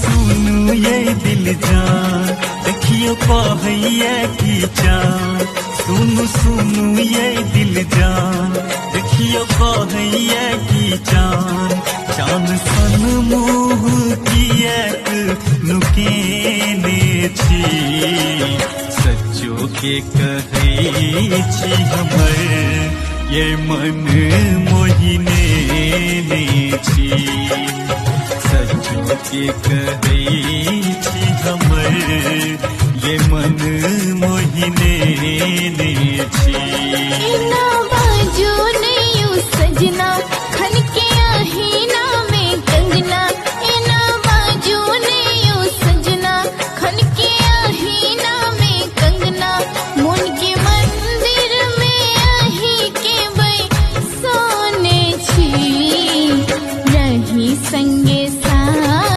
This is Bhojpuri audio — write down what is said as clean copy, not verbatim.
सुनु ये दिल जान देखियो कहैया की जान। सुनु सुनु ये दिल जान देखियो कहैया की जान। चान सन मुँह किएक नुकेने छी सच्चो के कहै छी हमर ये मन मोहिने ने छी। सच्चो के कहै छी हमर ये मन मोहिने ने छी। ना बाजो नहीं सजना